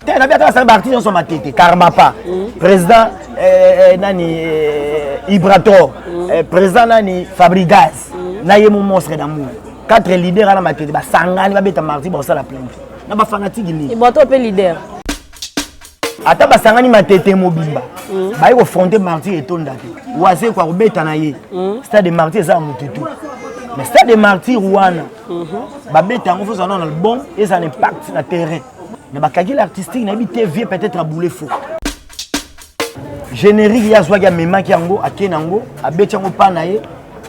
T'es na bien quand ça artiste sont matete karma pas. Président nani Ibrator, président nani Fabrigas, na yé mon monstre d'amour. 4 leaders à la matete ba sangani ba beta mardi ba ça la plainte. Na ba fanatique li. Ibrator pe leader. Ata ba sangani matete mobimba. Ba yo fronter mardi et tonda te. Oase kwa beta na ye. Stade de mardi za mututu. Mais stade de mardi Rwanda. Ba beta on faut un album et ça impact sur le terrain. Mais ba kagi l'artistique na bi TV peut-être à bouler faux. Générique ya zwaga mema kiango akenango abetiango pa na ye.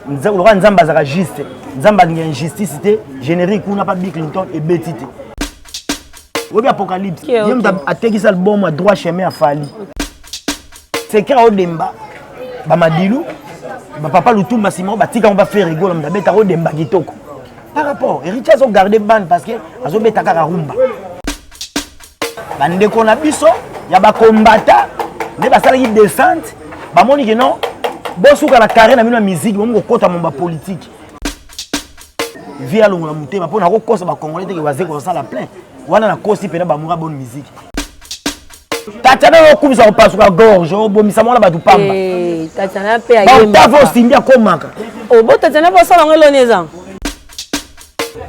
Nzamba nzamba za juste. Nzamba ngi injustice te générique kuna pas Bill Clinton et betité. Obi apocalypse. Yem ta ateki ça album à droit chemin à Fali. C'est quand au demba ba madilu ba papa Lutumba Simon ba tika on va faire rigolo mda beta au demba kitoko. Par rapport héritier ont gardé ban parce que azo beta kaka rumba. Bande ko na biso ya ba combattant ne ba sala ki descente ba moni que non bosuka la carrière na mino musique mo kota mo ba politique. Via longo la mutema pona ko kosa ba congolais te ke waze ko sala plein. Wana na kosi pena ba mura bonne musique. Tatiana okumisa ko pasuka gorge obomisa mona ba tupamba. Tatiana pe ayemba. Ba simbia komaka. O bo Tatiana po sala ngelo neza.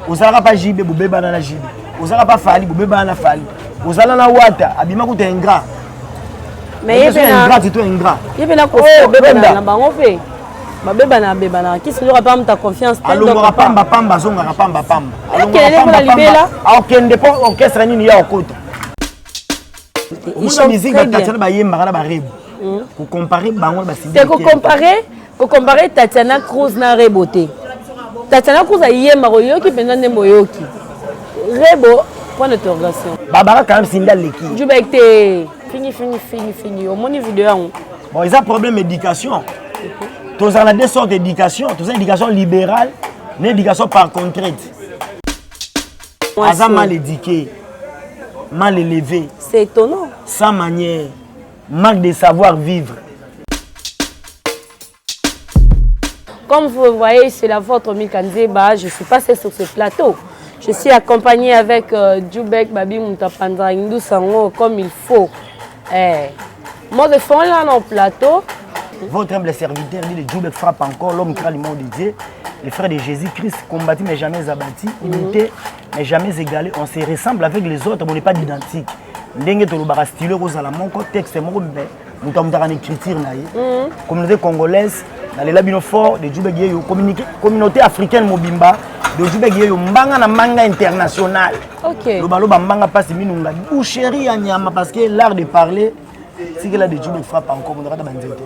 Ozalaka pa jibe bobeba na jibe. Ozalaka pa fali bobeba na fali. Ozala na wata abima ko te ingrat. Mais il est ingrat, c'est toi ingrat. Il est là pour bébé na bango fe. Ba beba na beba na qui se aura pas ta confiance tel donc pamba pamba zonga pamba pamba. Alors quelle est la libella? Alors qu'elle dépend orchestre ni ya okota. Une musique ba Tatiana ba yemba na ba rebo. Ko comparer bango ba sidi. C'est ko comparer Tatiana Cruz na Reboté. Tatiana Cruz a yemba ko yoki penda ndembo yoki. Rebo point d'interrogation. Barbara quand même sinda leki. Djoubek te fini au mon vidéo. Bon, ils ont problème d'éducation. Tous on a deux sortes d'éducation, tous éducation libérale, une éducation par contrainte. Ils mal éduqué, mal élevé. C'est étonnant. Sans manière, manque de savoir-vivre. Comme vous voyez, c'est la vôtre Mikanzeba. Je suis passée sur ce plateau. Je suis accompagnée avec Djoubek Babi Moutapandra Indou Sango comme il faut. Moi, je suis là dans le plateau. Votre humble serviteur dit que Djoubek frappe encore l'homme qui a le monde de Dieu. Les frères de Jésus-Christ combattus mais jamais abattus, imités mais jamais égalés. On se ressemble avec les autres, mais on n'est pas identique. Ndenge to lobara style kozala moko texte moko be mutamutaka na écriture na ye. Communauté congolaise dans les labino fort de Djoubek yo communauté africaine mobimba de Djoubek yo mbanga na manga international. OK. Loba mbanga passe minunga boucherie ya nyama parce que l'art de parler si que la de Djoubek frappe encore on aura ta banzete.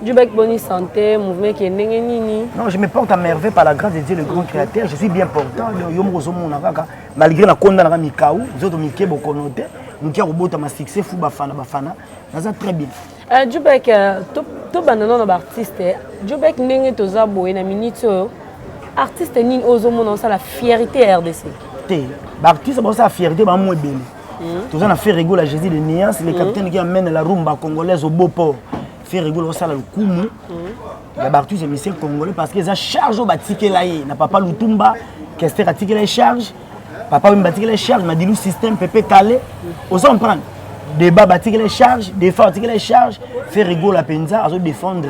Djoubek bonne santé, mouvement qui est nini. Non, je me porte à merveille par la grâce de Dieu le grand créateur, je suis bien portant malgré la konda na mikaou, les autres mike bokonote. Nous avons un succès fou bafana ça très bien. Djoubek to banana na artiste. Djoubek ndenge toza boye na minute artiste nini ozomona ça la fierté RDC. Té, artiste ba ça fierté ba mo ebele. Toza na fait rigoler Jésus de Nias, le capitaine qui amène la rumba congolaise au beau port. Fait rigoler ça le kumu. Ya artiste monsieur congolais parce que ça charge au batike là na papa Lutumba, qu'est-ce que batike la charge. Papa me battit les charges, m'a dit le système peut calé. Osons prendre débat battit les charges, défendre les charges, faire rigoler la penza, à défendre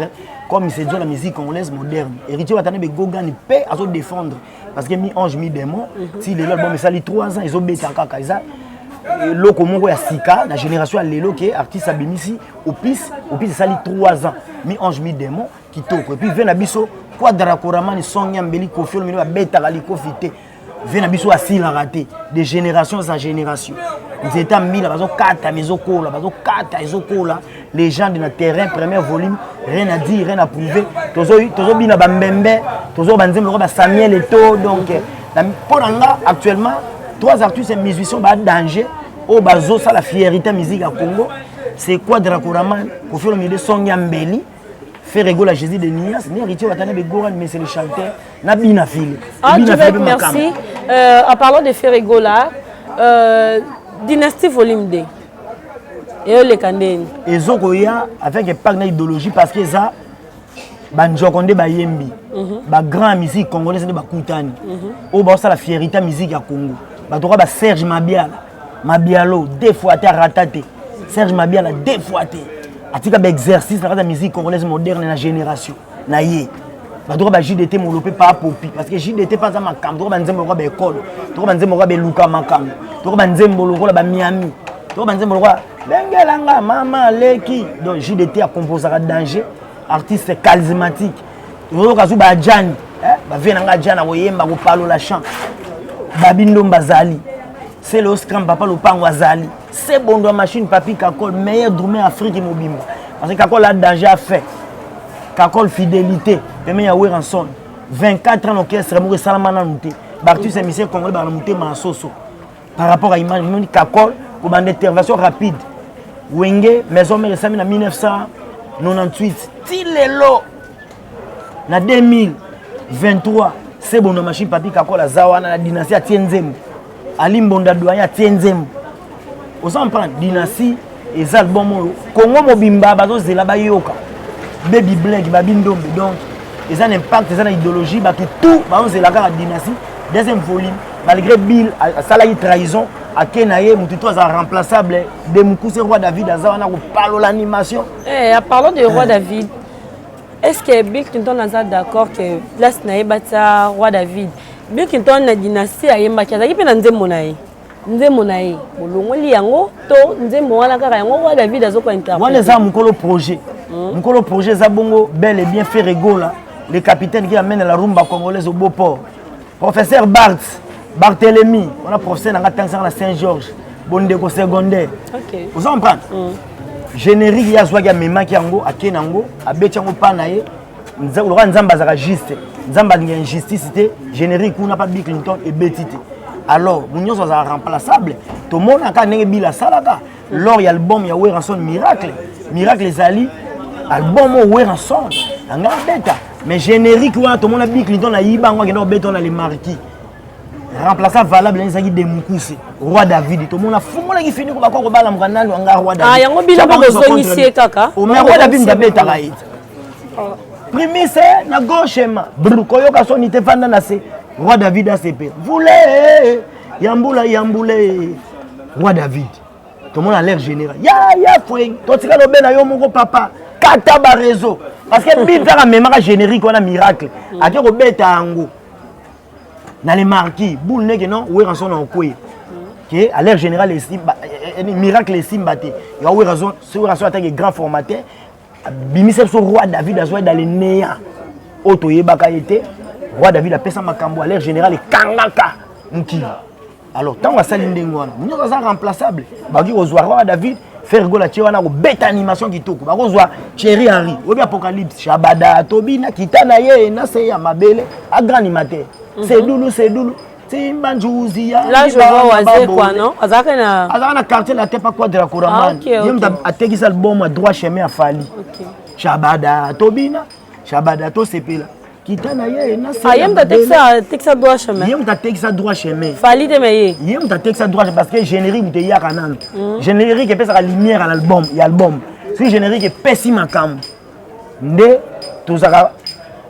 comme il s'est dit la musique congolaise moderne. Héritier Watane Begogan paix à défendre parce que mi ange mi démon, si les l'album ça 3 ans, ils ont bêta kaka ça. Loko mongo ya sika, la génération à l'élo qui est artiste abimisi au pis ça 3 ans, mi ange mi démon qui toko et puis vient abisso quadra koramani sonya mbeli kofi le milieu bêta la kofité. Vena biso asila raté de génération à génération. Ils étaient mis là, les gens de notre terrain, premier volume, rien à dire, rien à prouver. Tozo bina bambembe, tozo banzem le Samuel Eto'o donc pour actuellement 3 artistes et musiciens ba danger au bazo ça la fierté musique à Congo, c'est quoi Drakoraman, Kofi Olomide Sonia Mbeli. Fait rigoler la Jésus de Nias, ni héritier Watane Begoran, mais c'est le chanteur. Nabina Fili. Ah, merci. En parlant de Ferregola, Dynastie Volume 2. Et les Kandeni. Et Zokoya, avec un parc d'idéologie, parce que ça, Banjokonde Bayembi, ba grand musique congolaise de Bakoutani. Au bas, ça la fierté musique à Congo. Ba droit Serge Mabiala. Mabialo 2 fois à raté. Serge Mabiala 2 fois à tika ba exercice dans la musique congolaise moderne na génération. Na yé. Ba droit ba JDT molopé pas popi parce que JDT pas za makam, droit ba nzembo ba école, droit ba nzembo ba Luka makam, droit ba nzembo lo ba Miami, droit ba nzembo lo bengelanga mama leki. Donc JDT a composé à danger, artiste charismatique. Droit ka ba Jan, ba venanga Jan a oyemba ko palo la chant. Babindo Mbazali. C'est le scram papa le pan wazali. C'est bon de machine papi Kakol meilleur drummer Afrique mobimba. Parce que Kakol a danger à faire. Kakol fidélité. Premier ya Ranson. 24 ans orchestre Mouré Salamana Nouté. Bartus émission congolais ba Nouté Mansoso. Par rapport à image Kakol pour une intervention rapide. Wenge maison mère Sami en 1998. Tilelo na 2023 c'est bon de machine papi Kakol a Zawana la dynastie à Tienzem. Ali Mbonda doyen Tienzem. Vous en prendre dynastie et album Congo mobimba bazo zela ba yoka. Baby Black Babindombe donc ils ont un impact, ils ont une idéologie ba tout bazo zela ka dynastie deuxième volume malgré Bill ça la trahison à Kenaye mututo a remplaçable de Mukuse roi David azawana ko parler l'animation. Eh parlons de roi David. Est-ce que Bill Clinton est d'accord que place na bata roi David Bill Clinton na dynastie ayemba kazaki pe na nzembo na ye nzembo na ye molongoli yango to nzembo wana kaka yango roi David azoko interpréter wana za mukolo projet za bongo bel et bien fait rigola le capitaine qui amène la rumba congolaise au Beau-Port professeur Barthélemy on a professeur na ngata na Saint-Georges bondeko secondaire OK vous en prendre générique ya zwa ya mema ki yango akenango abeti yango pana ye nzamba zaka juste nzamba linga injustice te générique on n'a pas Bill Clinton et betité alors munyo ça remplaçable tout le monde a nenge bila salaka lors y album ya Ranson miracle zali album Ranson anga beta mais générique wa tout le monde a Bill Clinton na yibango ngendo beto na les marquis remplaçant valable les de Mukuse roi David tout le monde a fumola qui fini ko bakoko bala mkanani anga roi David yango bila ko zonisi kaka o mais roi David ndabeta kaita primise na gauche ma koyoka soni te fanda na se roi David a CP voulez yamboule roi David tout le monde a l'air général ya fouing to tika lo bena yo moko papa kata ba réseau parce que bita même générique on a miracle ake ko beta ango na les marquis boule ne que non Ranson na okwe que à l'air général miracle simbate ya Ranson sur Ranson attaque grand formateur bimisel so roi David a joué dans les néa auto yebaka été roi David a pesa makambo à l'air général et kangaka mki alors tant va sali ndengo wana munyo za remplaçable baki ozwa roi David faire gola tiwana ko beta animation kitoko bako zwa Thierry Henry obi apocalypse Shabada Tobina kitana ye na se ya mabele a grand animateur c'est doulou là je vois Wazé quoi non azaka quartier la tepa quadra Koraman yem atekisa album à droit chemin à Fali Shabada Tobina Shabada to sepela kitana ye na se yem tekisa droit chemin yem tekisa droit chemin Fali te meye yem tekisa droit parce que générique te ya kanana générique et pesa la lumière à l'album et album si générique est pessime cam nde tozaka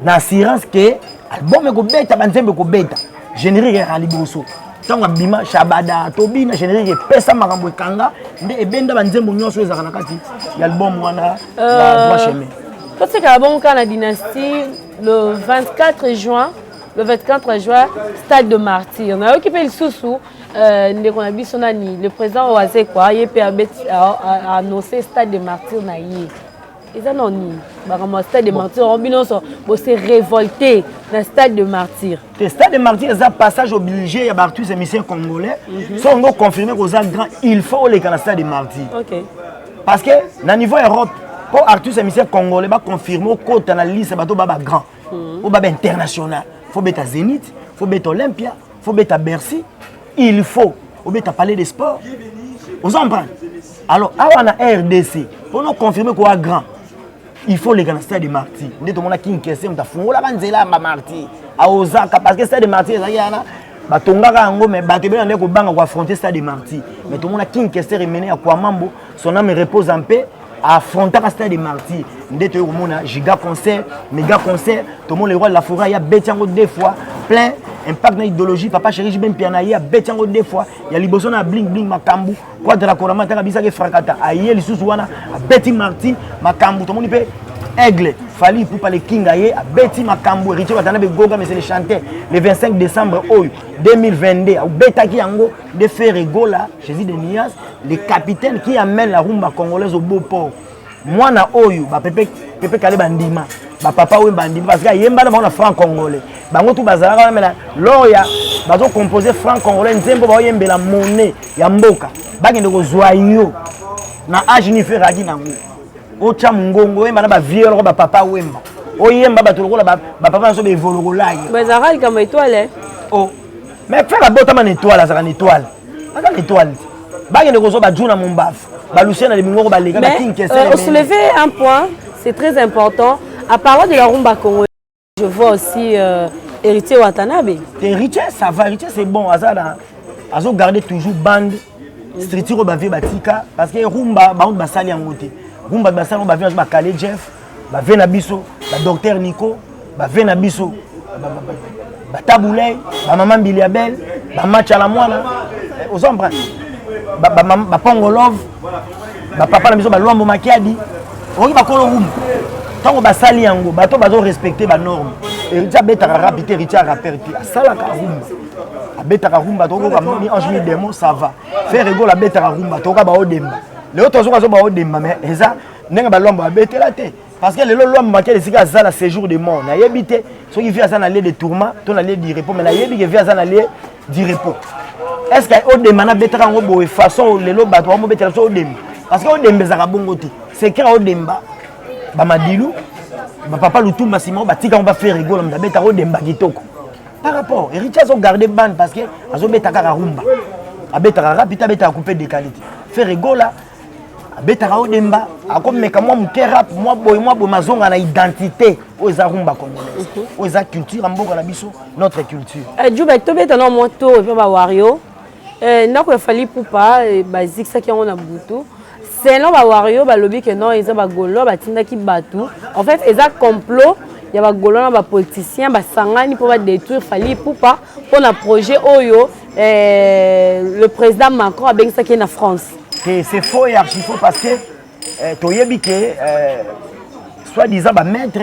na assurance que album ko beta banzembe ko beta générique à liboso tango bima Shabada Tobina générique pesa makambo kanga nde ebenda banzembo nyonso ezaka na kati ya album wana la droit chemin quand c'est que bon quand la dynastie le 24 juin stade de Martyr on a occupé le sousou ndeko na biso nani le président Wazé quoi yep a annoncé stade de Martyr na yé ils en ont ni le stade de Martyr on s'est révolté dans le stade de Martyr. Le stade de Martyr c'est un passage obligé à tous les émissaires congolais sont donc confirmés aux grand il faut les dans stade de Martyr. OK. Parce que dans niveau Europe pour artistes émissaires congolais ba confirmer au côté dans la liste bateau baba grand ou baba international faut beta Zénith faut beta Olympia faut beta Bercy il faut au beta Palais des Sports aux en prendre alors à RDC pour nous confirmer quoi grand il faut les grands stades de Martyr. Ndé tout le monde qui question ta fungola banzela ma Martyr. A Osaka parce que stade de Martyr ça yana batongaka ngo mais batebela ndeko banga ko affronter stade de Martyr. Mais tout le monde qui question remené à quoi mambo son âme repose en paix à affronter le stade de Martyr. Ndé to mona giga concert, méga concert, tout le monde le roi de la forêt il y a betiango deux fois plein impact na idéologie papa chéri j'ai même piano ya bête yango deux fois ya liboso na bling bling makambu quoi de la corama ta bisa ke frakata aye lisusu wana beti marti makambu to moni pe aigle fali pour pas les king aye beti makambu héritier batana be goga mais c'est le chanteur le 25 décembre 2022 au betaki yango de faire rigola Jésus de Nias le capitaine qui amène la rumba congolaise au beau port mwana oyo ba pepe kale bandima ba papa oyo bandima parce que yemba na franc congolais bango tout bazala na loya bazo composer franc congolais nzembo ba yembela monnaie ya mboka bagende ko zwayo na age ni feraki nango ocha mungongo yemba na ba vieux ko ba papa wemba oyemba ba tolokola ba papa so be vologolaye bazara comme étoile oh mais faire la bota man étoile ça une étoile pas une étoile bagende ko so ba juna mombaf baluciana de mingo ba lega ba kinke on soulevait un point c'est très important à parler de la rumba congolaise je vois aussi héritier Watanabe héritier ça va héritier c'est bon azala azo garder toujours bande structure ba vie batika parce que rumba ba on ba sali yangote rumba ba sali on ba vie ba Kale Jeff ba vena biso ba docteur Nico ba vena biso ba Taboulay ba maman Biliabel ba match à la moine aux hommes ba Pongo Love ba papa na biso ba Luambo Makiadi oki ba kolo rumba tango ba sali yango bato bazo respecter ba norme héritier beta rapide héritier rappeur pi asala ka rumba abeta ka rumba to ko ni ange mi démon ça va faire rigolo la beta ka rumba to ka ba odemba le autres zo ba odemba mais eza nenga ba Luambo abeta la te parce que le Luambo Makiadi sika za la séjour de mort na yebité so qui vient ça na lieu de tourment to na lieu de repos mais na yebi que vient ça na lieu du repos est-ce que odemba na beta ka ngo façon le lo bato mo beta so odemba parce que odemba za ka bongo te c'est que odemba Bamadilou, papa Lutumba Simon, batika on va faire rigoler, on va mettre au demba kitoko. Par rapport, héritiers ont gardé bande parce que ils ont mis ta rumba, abeta rapita beta couper des qualités. Faire rigoler, abeta au demba, comme mais comment mon rap, moi boy mazonga na identité aux rumba congolaise, aux culture amboka na biso notre culture. Djoubek to beta non moto et puis ba Wario, n'a ko fali poupa basique ça qui on a butu. C'est là ba Wario ba lobby que non ils ont ba golo ba tinda ki batu en fait ils ont complot il y a ba golo na ba politiciens ba sangani pour ba détruire fali poupa pour un projet oyo le président Macron a bien ça qui est en France c'est faux et archi faux parce que toyebi que soit disant ba maître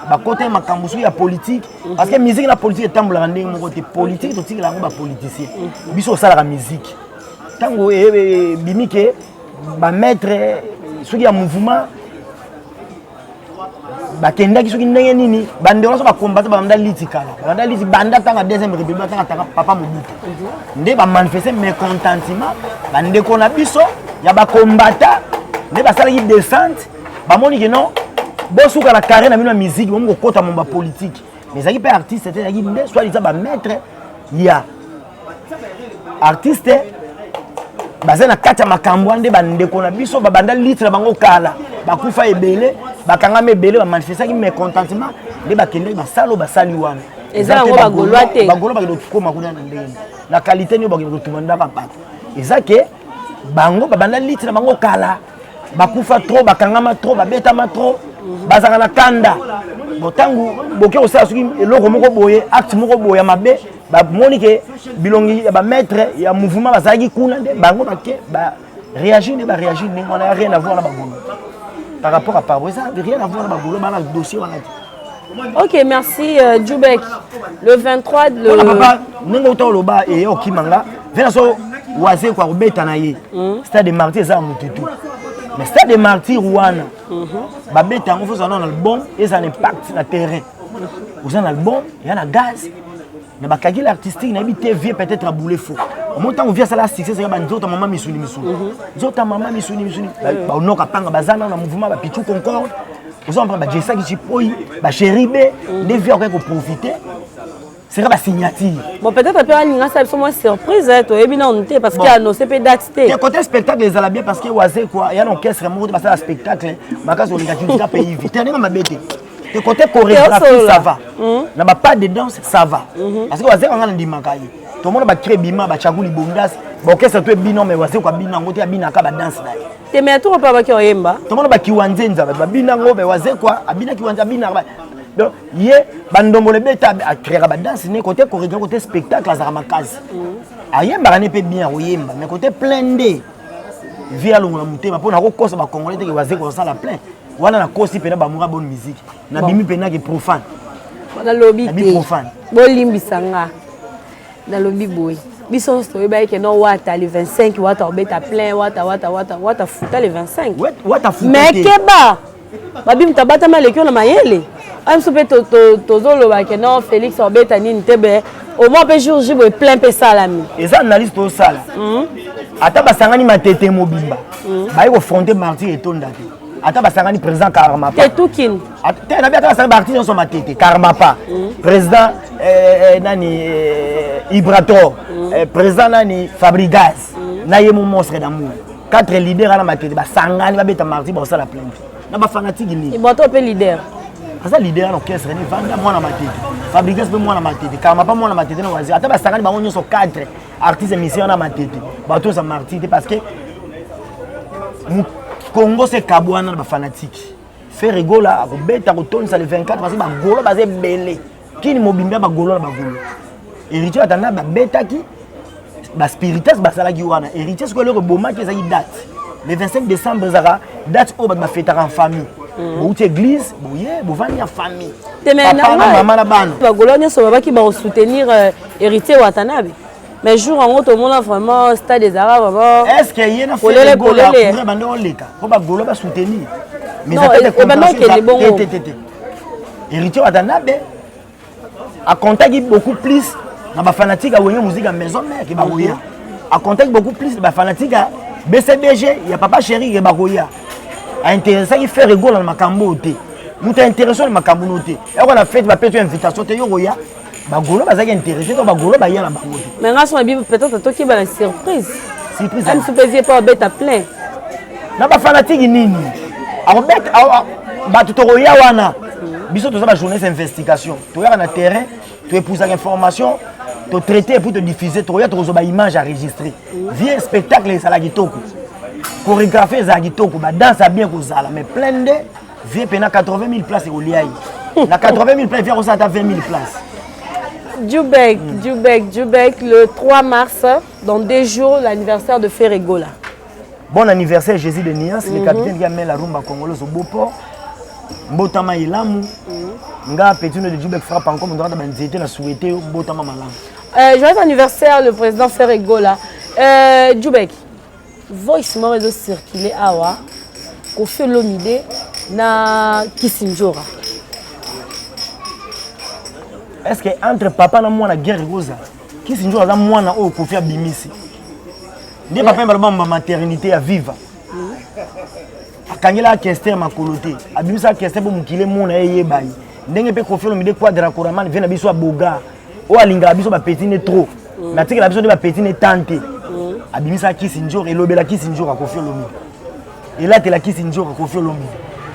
ba côté makambusu ya politique parce que musique la politique tambola ndenge mo côté politique to tika la ba politicien biso sala la musique tango bimi que ba maître soki ya mouvement bakendaki soki ndenge nini bandeko so bakombata banda litikala banda liti banda tanga deuxième république tanga papa Mobutu nde ba manifester mécontentement bandeko na biso ya bakombata nde basalaki descente bamoni que non bosuka na carré na bino musique bomo kokota mo ba politique mais zaki pe artiste c'était zaki nde soit disant ba maître ya artiste bazana kata makambo ande bandeko na biso babanda litre bango kala bakufa ebele bakanga mebele ba manifester ki mécontentement de bakende basalo basali wana ezala ngo bagolwa te bagolo ba ko makuna na ndenge la qualité ni bagolo tumanda papa ezake bango babanda litre bango kala bakufa trop bakanga trop babeta trop bazanga na kanda botangu boke osala soki eloko moko boye acte moko boye mabe ba moni ke bilongi ba maître ya mouvement bazaki kuna nde bango bake ba réagir ba réagir mais on a rien à voir na bagolo par rapport à Paro ça rien à voir na bagolo ba na dossier wana. OK, merci Djoubek. Le 23 le voilà papa ningo to loba e okimanga vena so waze kwa kubeta na ye stade de martyr za mututu mais stade de martyr wana ba beta ngo faut un album et ça impact na terrain vous un album il y a la gaz mais bakaki l'artistique na bité vie peut-être à bouler faux au moment on vient ça la succès c'est ba nzota maman misuni nzota maman misuni ba onoka panga bazana na mouvement ba pichu concorde vous en prend ba jessa qui poi ba chéribé des vieux ko profiter c'est la signature bon peut-être après on ça c'est moi surprise to ebi na onté parce qu'il a annoncé pe date té côté spectacle les ala bien parce que wazé quoi il y a un orchestre mo passer la spectacle makazo les gars pays vite tenez ma bête le côté chorégraphie ça va na pas de danse ça va parce que wazé on a ndimakai tout le monde va créer bima ba chaguli bondas ba orchestre to bino mais wazé quoi bina ngote bina ka ba danse na te mais tout pas ba ki oyemba tout le monde va kiwanzenza ba bina ngo be wazé quoi abina kiwanza bina donc ye bandombole beta a créer ba danse ne côté chorégraphe côté spectacle azara makazi ayemba ne pe bien oyemba mais côté plein de via longo la mutema pona ko kosa ba congolais te ke waze ko sala plein wana na kosi pena ba mura bonne musique na bimi pena ke profane na lobby te profane bolimbisanga na lobby boy biso story ba ke no wata le 25 wata obeta plein wata futa le 25 wata futa mais keba babi mtabata maleki na mayele am soupe tozolo ba ke no Félix obeta nini tebe au moins pe jour jibo plein pe salami eza analyste au sala ata basangani matete mobimba bayi ko fronter martyr etonda te ata basangani président Karma pa Tetukin te na biata basangani martyr so matete Karma pa président nani Ibrator président nani Fabrigas na yemo monstre d'amour 4 leaders na matete basangani babeta martyr ba sala plainte na ba fanatique ni Ibrator pe leader asa leader na orchestre ni vanda mwana matete Fabrigas pe mwana matete Karma pa mwana matete na wazi ata basangani bango nyoso 4 artistes musiciens na matete bato za martyr parce que Congo c'est kabwana na fanatique faire rigola a beta ko tonisa le 24 parce que ba golo bazé belé kini mobimba ba golo na ba golo héritier atana ba beta ki ba spiritus ba sala ki wana héritier ce que le boma qui ezaki date le 25 décembre zara date au ba fêter en famille bo uti église bo ye bo vani en famille papa na maman na bana ba golo nyoso ba ki ba soutenir héritier watanabe mais jour en autre monde vraiment stade des arabes vraiment est-ce que y a na fait golo pour bande on leka ko ba golo ba soutenir mais ça fait des comparaisons héritier watanabe a contacté beaucoup plus na ba fanatique a wonyo musique à maison mère ki ba roya a contacté beaucoup plus ba fanatique à BCBG il y a papa chéri ki ba roya a intéressé qui fait rigolo na makambo te muta intéressé na makambo noté et on a fait ba petite invitation te yo roya ba golo ba zaki intéressé to ba golo ba yana bango te mais ngaso bi peut-être to ki ba la surprise am supposé pas beta plein na ba fanatique nini a beta ba to roya wana biso to za ba journée d'investigation to ya na terrain to épouser l'information to traiter pour te diffuser to ya to zo ba image à enregistrer vieux spectacle ça la kitoko chorégraphie za kitoko ba danse bien ko zala mais plein de vieux pena 80 000 places au liai na 80 000 places vieux ça ta 20 000 places Djoubek, le 3 mars, dans 2 jours, l'anniversaire de Ferregola. Bon anniversaire, Jésus de Nias, le capitaine qui a mis la rumba congolaise au Beauport. Mbotama Ilamu, nga petit de Djoubek frappe encore, on doit être souhaité Mbotama Malam. Joyeux anniversaire, le président Ferregola. Djoubek, voice m'a réseau circulé à Awa, Kofi Olomide, na Kisinjora. Est-ce que entre papa na moi na guerre rosa qui se joue à moi na o Kofi abimisi ndi papa mba maternité à vivre akangela Kester makolote abimisa Kester bo mukile mona yeba ndenge pe Kofi Olomide quadra koraman vient na biso boga o alinga biso ba petit ne trop na tika la biso de ba petit ne tante abimisa Kisinjor elobela Kisinjor a Kofi Olomide et là te la Kisinjor a Kofi Olomide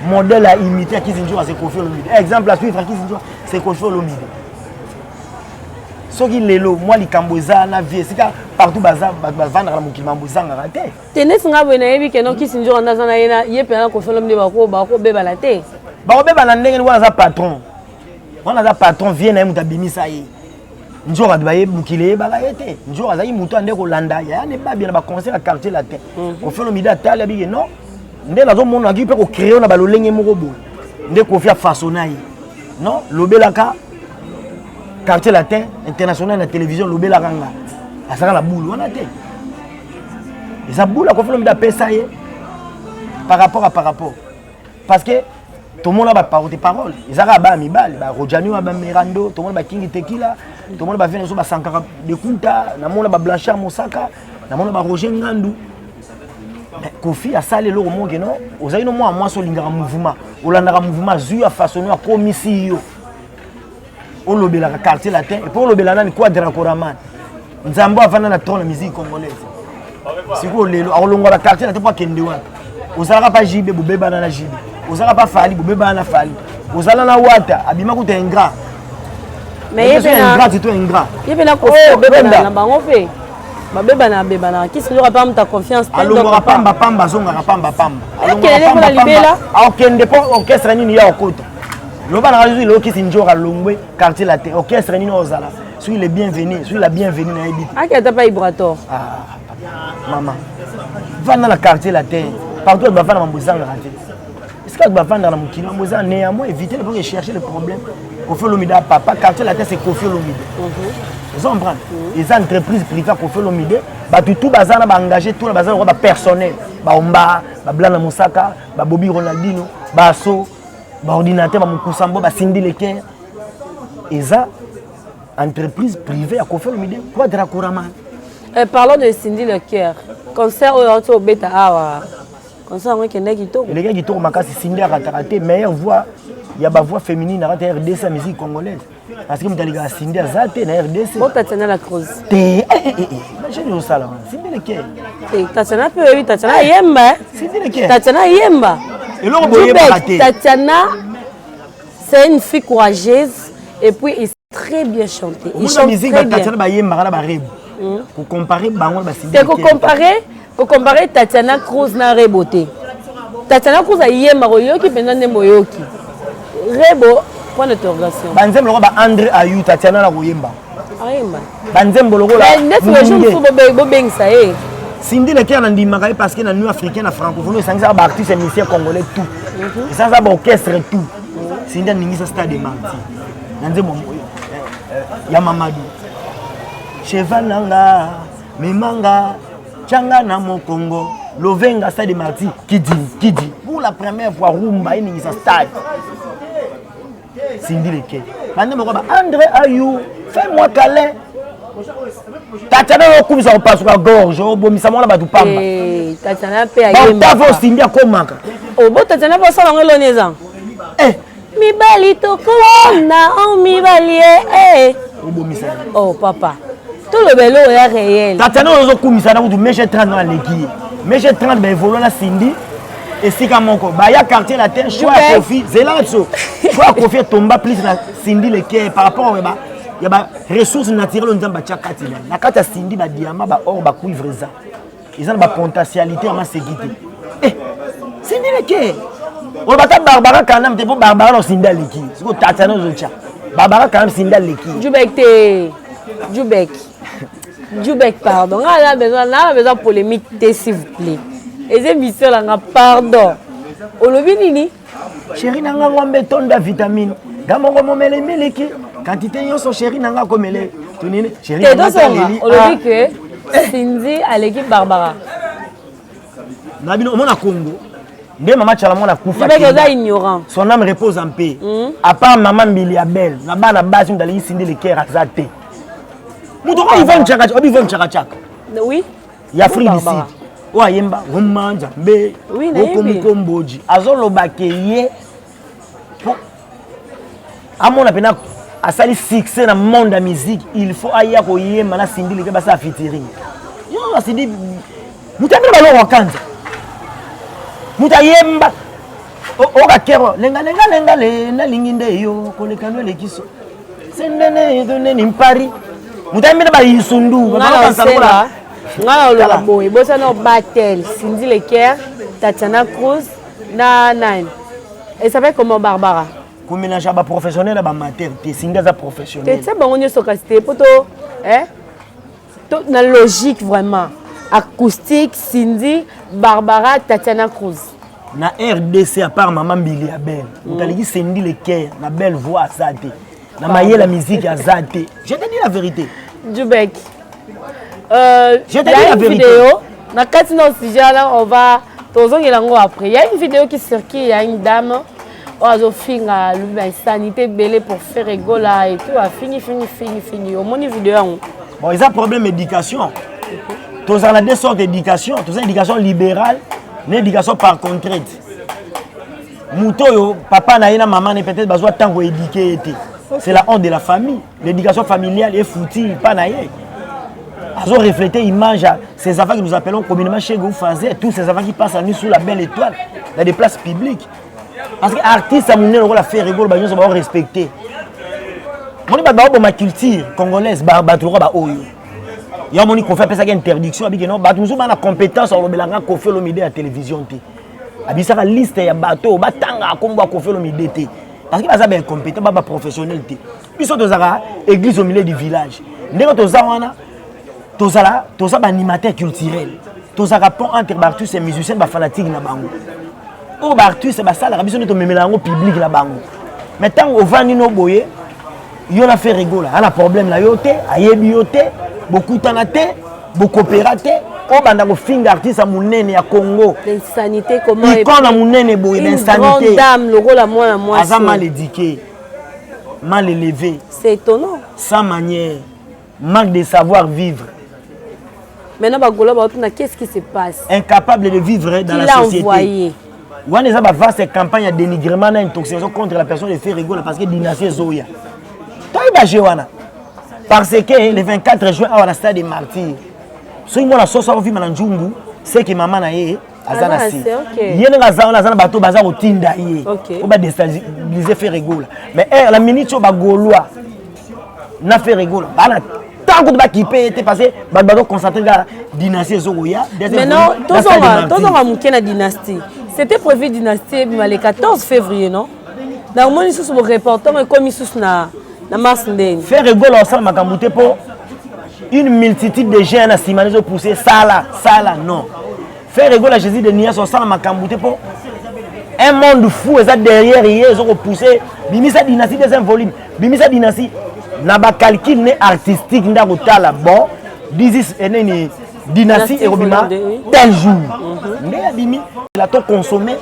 modèle à imiter à Kisinjor c'est Kofi Olomide exemple à suivre à Kisinjor c'est Kofi Olomide. Ce qui est lelo, moi les Cambouza, la vie, c'est partout bazar, bazar, qui m'emboussent en raté. Tenez, si vous avez que non qui s'injure en Nazana, il y a plein de conflits de bako, bébé la tête. Bako bébé la tête, on a un patron. On a un patron vient à Moutabimi ça y est. Njora doye mukile balayete. Njora zayi muto ande ko landa ya ne ba bien ba conseil à quartier la tête. On fait le mida tala bi non. Nde nazo mona ki pe ko créer na balolenge moko bo. Nde ko fia façonnai. Non, lobelaka quartier latin international la télévision lobela kanga asaka la boule wana te et ça boule ko felo mida pesa ye par rapport parce que tout le monde a parole ils a ba mibal ba Rojani ba Mirando tout le monde ba King Tequila tout le monde ba venir so ba Sankara de Kunta na mona ba Blanchard Mosaka na mona ba Roger Ngandu mais Kofi a salé le monde non ozali no moi so lingara mouvement olandaka mouvement zu a façonner a commission on lobela ka quartier latin et pour lobela na ni quadra koraman nzambo avana na trône musique congolaise siko lelo akolonga la quartier latin pour kende wana ozalaka pa jibe bobeba na jibe ozalaka pa fali bobeba na fali ozala na wata abima kuta ingrat mais yebena ingrat c'est ingrat yebena ko beba na bango fe babeba na beba na qui se n'aura pas ta confiance alonga pamba zonga pamba alonga pamba libela akende po orchestre nini ya okota Loba na raison le qui sinjo ka longwe quartier la terre orchestre ni ozala suis le bienvenu suis la bienvenue na ebi ah qui pas vibrator ah maman va dans la quartier la terre partout va faire mambozanga raté est-ce que va vendre na mukino mambozanga néanmoins éviter de pas chercher le problème Kofi Olomide papa quartier la terre c'est Kofi Olomide vous comprenez les entreprises privées Kofi Olomide ba tout bazana ba engager tout bazana ba personnel ba omba ba Blana Moussaka ba Bobby Ronaldinho ba so ba ordinateur ba Mukusambo ba Cindy Leker eza entreprise privée à Kofi Olomide quoi de Rakouraman. Parlons de Cindy Leker concert au beta awa concert on kende kitoko les gars kitoko makasi Cindy a raté meilleure voix il y a ba voix féminine à RDC musique congolaise parce que mutaliga Cindy azate na RDC bon Tatiana la Cruz mais j'ai dit au salon Cindy Leker Tatiana peut oui Tatiana yemba Cindy Leker Tatiana yemba et l'on boye raté Tatiana c'est une fille courageuse et puis il très bien chanté il chante musique très bien Tatiana ba yemba na ba rebo pour comparer bango ba Cindy Leker pour comparer Tatiana Cruz na Reboté Tatiana Cruz a yemba royoki pendant ne moyoki Rebo point d'interrogation banzembo lo ba André Ayu Tatiana la koyemba ayemba banzembo lo la neuf jours faut bobengisa Cindy Leker na ndimaka parce que na nu africain na francophonie sangisa ba artiste musicien congolais tout et ça ba orchestre tout Cindy ningisa stade de Marti nanzembo ya Mamadou cheval nanga memanga changa na mokongo lovenga stade de Marti kidi pour la première fois rumba ningisa stade Cindy Leker bande moko ba André Ayu fais-moi câlin Tatiana okumisa opasuka gorge obomisa mwana batu pamba Tatiana pe ayemba ba Cindy akomaka obo Tatiana ba sala ngelo neza mibali tokona mibali obomisa oh papa tout le belo ya réel Tatiana ozokumisa na kutu meche 30 na leki meche 30 ba évoluer na Cindy esika moko ba ya quartier la terre choix Kofi zelatso choix Kofi tomba plus na Cindy Leker par rapport ba ya ba ressources naturelles nzamba tchakati na kata Cindy ba diamant ba or ba cuivre za ils ont ba potentialité à ma sécurité Cindy Leker on va ta Barbara quand même pour Barbara no Cindy Leki c'est Tatiana zocha Barbara quand même Cindy Leki Djoubek pardon on a besoin polémique s'il vous plaît et émission là pardon olobi nini chéri nanga ngombe tonda vitamine gamongo momele meleki quantité yoso chéri nanga komele tunine chéri nanga olobi que Cindy à l'équipe Barbara na bino mona Congo nde mama chala mona kufa ignorant son âme repose en paix à part maman Mbili ya belle na bana basi ndali Cindy Leker azate muto ko Yvonne Chaka oui ya Free du Sud wa yemba romanja mbe okomkomboji azoloba ke ye amona pena asali succès na monde de la musique il faut aya ko yemba na Cindy Leker basa featuring yo Cindy mutambe ba lo kanza mutayemba oka kero lenga na linginde yo kolekano lekiso sendene donne ni mpari mutambe ba yisundu ba kanza ngala oloba boy bosa no battle Cindy Leker Tatiana Cruz na nine et ça fait comment Barbara ko mélange ba professionnel ba amateur te singa za professionnel te ba onyo sokasté poto to na logique vraiment acoustique Cindy Barbara Tatiana Cruz na RDC à part maman Mbili ya belle mutaliki Cindy Leker na belle voix azate na maye la musique azate je te dis la vérité Djoubek je te dis la vérité vidéo na katina sujet là on va tozongelango après il y a une vidéo qui circule il y a une dame ozo finga la sanité belé pour faire rigola et tout a fini au moni vidéo bon ils ont problème d'éducation tous en a deux sortes d'éducation tous une éducation libérale une éducation par contrainte mutoyo papa na ina maman ne peut-être besoin tant éduquer c'est la honte de la famille l'éducation familiale est foutue pas na yé ils ont reflété image à ces enfants que nous appelons communément chez Goufazé, tous ces enfants qui passent la nuit sous la belle étoile, dans des places publiques. Parce que l'artiste a mené le rôle à faire rigoler, ils vont respecter. Mon ma culture congolaise, il y a mon qu'on fait ça interdiction, il y a une compétence sur le Kofi Olomide à la télévision. Il y a une liste de bateaux, il y a une Kofi Olomide. parce que baza ba incompétent ba professionnel té biso tozaka église au milieu du village ndeko tozawana tozala ba animateur culturel tozaka pont entre Bartus et musiciens ba fanatique na bango o Bartus ba sala biso to memela ngo public na bango mais tant au vandi no boye yo na fait rigola ana problème na yo té ayebi yo té beaucoup tanaté beaucoup coopératé o banda ko finga artiste à monene ya Congo l'insanité comment est quand na monene boye l'insanité une grande dame le rôle à moi asa mal éduqué mal élevé c'est étonnant sans manière manque de savoir vivre maintenant bagolo ba tuna qu'est-ce qui se passe incapable de vivre dans la société envoyé on a ba vaste campagne de dénigrement et intoxication contre la personne de faire rigoler parce que dynastie Zoya toi ba jewana parce que le 24 juin à la stade des martyrs soki mwana soso akofi na njungu seki mama na ye aza na si ye ndenge aza na bato baza kotinda ye o badestabilize fe rigola mais la minute oyo bagolwa na fe rigola bana ntango kutu bakipe ete parce que bato bazoconcentre kaka dynastie ezokoya maintenant tozonga moke na dynastie c'était prévu dynastie ebima le 14 février non na omoni lisusu boreportement ekomi lisusu na mars ndenge fe rigola osala makambo te mpo une multitude de gens à Simanezo poussé ça là non faire rigoler Jésus de Nias au sang makambouté pour un monde fou et ça derrière ils ont repoussé bimisa dynastie deuxième volume bimisa dynastie n'a pas calcul né artistique n'a pas la bon this is dynastie et robima tel jour mais bimi la to consommer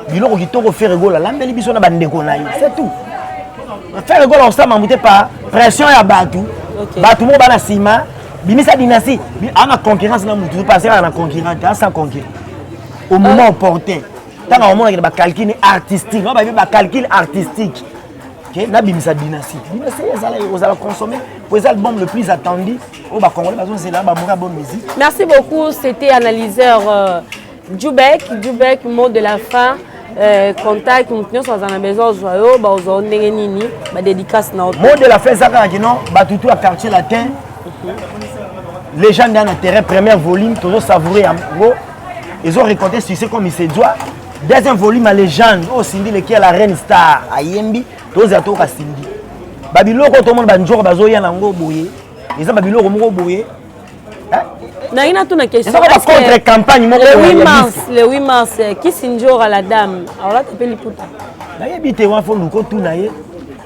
biloko qui to faire rigoler la mbeli biso na bandeko na yo c'est tout faire rigoler au sang makambouté par pression ya batu batu mo bana sima bimisa dynastie on a concurrence na mutu passer à la concurrence sans concurrence au moment opportun tant au moment il y a calcul artistique on va ba calcul artistique OK na bimisa dynastie ça là vous allez consommer pour l'album le plus attendu au ba congolais parce que c'est là ba mora bonne musique. Merci beaucoup, c'était analyseur Djoubek mot de la fin. Contact nous sommes dans la maison joyeux ba ozo ndenge nini ba dédicace na autre mot de la fin ça quand non ba tout à quartier latin les gens dans le terrain premier volume toujours savouré en gros ils ont récolté succès comme il se doit deuxième volume à légende au Cindy lequel la reine star à Yembi tous à tout à Cindy babiloko tout le monde banjoro bazoya nango boye ils ont babiloko moko boye na ina tuna question est-ce que contre campagne le 8 mars qui sinjora la dame alors là tu peux liputa na yebite wa fo luko tout na ye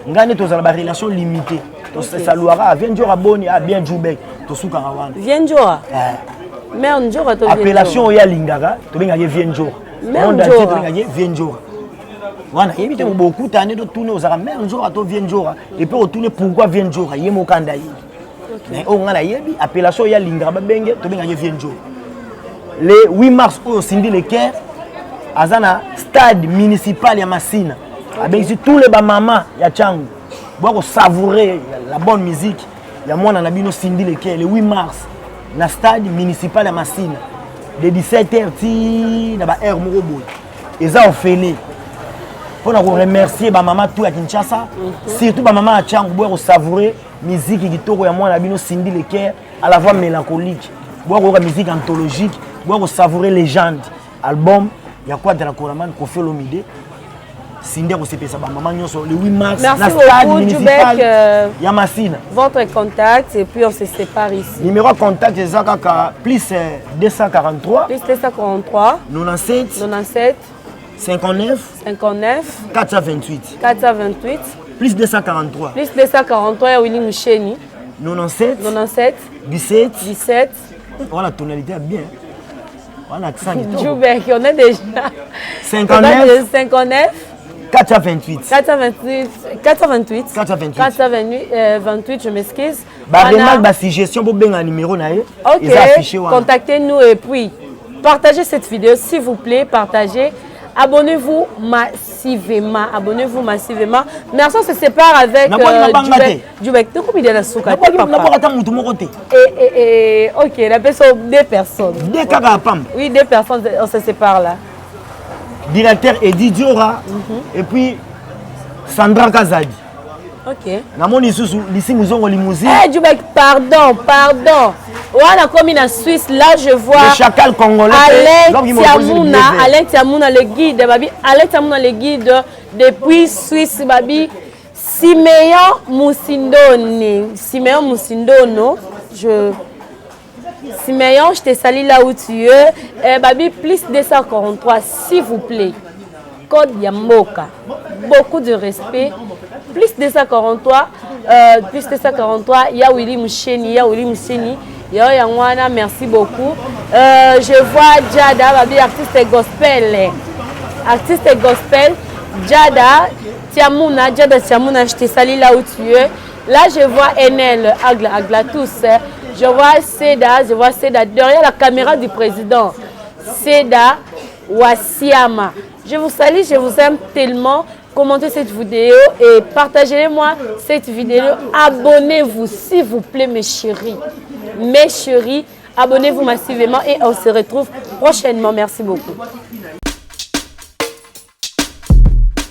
ngane tozala ba relation limitée to saluara vient njora boni a bien Djoubek to suka wana vient njora mais njora to appellation ya lingaka to benga ye vient njora mais njora to benga ye vient njora wana yebite beaucoup tane to tourner ozala mais njora to vient njora et puis retourner pourquoi vient njora ye mokanda ye mais on a yebi appellation ya lingaka ba benge to benga ye vient njora le 8 mars au Cindy le Caire azana stade municipal ya Masina avec tous les mamas ya Tchangu pour savourer la bonne musique ya mwana na bino Cindy le Caire le 8 mars na stade municipal ya Masina de 17h ti na ba heure moko boy eza ofele pour na remercier ba maman tout ya Kinshasa surtout ba maman ya Tchangu pour savourer musique kitoko ya mwana na bino Cindy le Caire à la voix mélancolique pour musique anthologique pour savourer légende album ya quoi de la Koraman Koffi Olomide Cindy ko sepesa ba maman nyonso le 8 mars na stade municipal ya Masina. Votre contact et puis on se sépare ici. Numéro de contact c'est ça plus 243 plus 243 97 59 428 plus 243 ya Willy Moucheni 97 17 voilà tonalité bien. Voilà, Djoubek, on est déjà 59 428 je m'excuse. Remarque suggestion pour bien un numéro OK, contactez-nous et puis partagez cette vidéo s'il vous plaît, partagez. Abonnez-vous massivement. Merci, on se sépare avec Djoubek. Tu combien de la souka? OK, la personne, 2 personnes. Oui, 2 personnes, on se sépare là. Directeur Eddie Diora et puis Sandra Kazadi. OK. Namoni susu lisimu zongo limousine. Eh Djoubek, pardon. Voilà comme en Suisse, là je vois le chacal congolais. Alain Tiamouna, le guide, Alain Tiamouna, le guide Depuis Suisse, babi, Simeon Moussindone. Simeon Moussindono, Simeon, je te salue là où tu es. Babi, plus 243, s'il vous plaît. Code Yamboka. Beaucoup de respect. Plus 243, il y a Willy Moucheni, merci beaucoup. Je vois Jada, babi, artiste gospel. Artiste gospel, Jada Tiamouna, je te salue là où tu es. Là, je vois Enel, Agla tous. Je vois Seda derrière la caméra du président. Seda Wassiama. Je vous salue, je vous aime tellement. Commentez cette vidéo et partagez-moi cette vidéo. Abonnez-vous, s'il vous plaît, mes chéris. Mes chéris, abonnez-vous massivement et on se retrouve prochainement. Merci beaucoup.